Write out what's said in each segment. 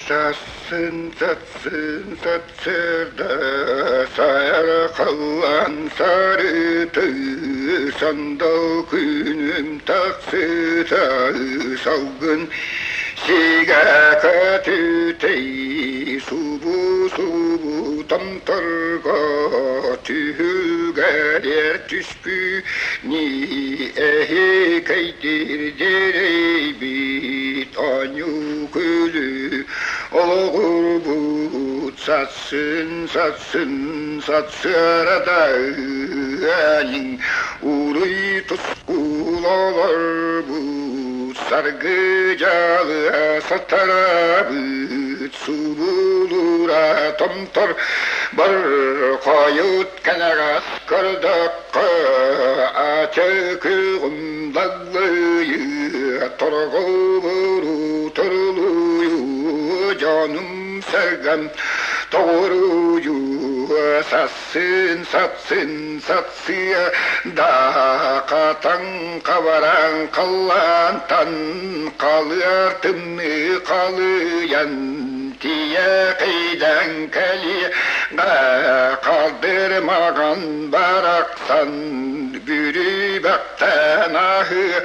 Satsın satsın satsırda sayar kalan sarıtı sandal günüm taksı salgın siga katütey subu subu tamtarga tühüger tüskü ni ehi kaydir dereybit anyu külü olur bu satsın satsın satsıradayn uğruy tuskulalar bu sargıcalı satarabıt su bulura tomtor bar kayıt kenagas kırdakka açık undallıyı torgu buru toruluyu canım sergem doğruyu satsın satsın satsıya da katan kavaran kallantan kalırtını kalıyan diye kıydan keli kaldırmagan baraksan bürü baktan ahı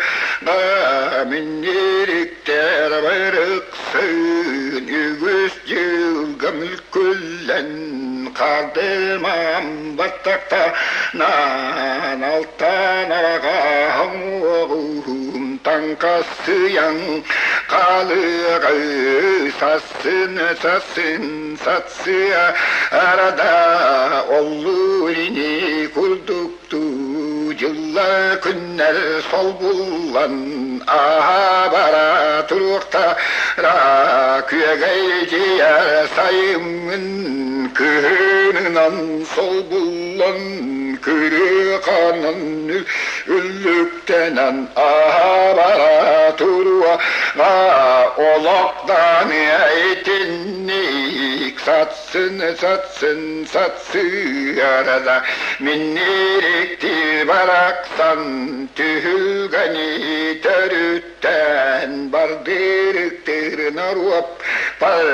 minirikter barıksın ügüs yılgamül küllen kaldırmam batakta nan alttan ağam tankasıyan kalır satsın satsın satsıya arada olur ini kurduktu yıllar günler sol bullan aha bara turukta rakıya gayciye sayımın kırınan sol bullan kırı kanan üllüktenen aha bara turuğa olaktan etinlik satsın satsın satsı arada minniriktir baraksan tühülgani törütten bardırıktır naruap par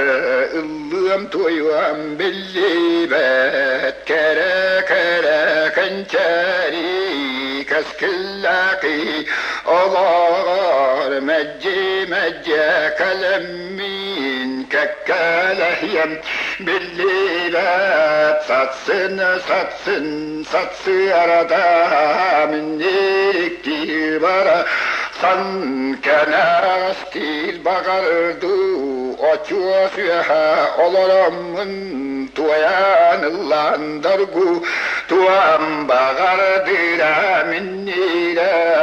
ıllığım tuyuam belli bet kere kere kençeri keskillaki olar mecci mecce kalemmin kekkelehyem belli bet satsın satsın satsı arada minniriktir bara san kenastil bagardu oçuğa süha olaramın tuyanıllandargu tuam bagardıra minnire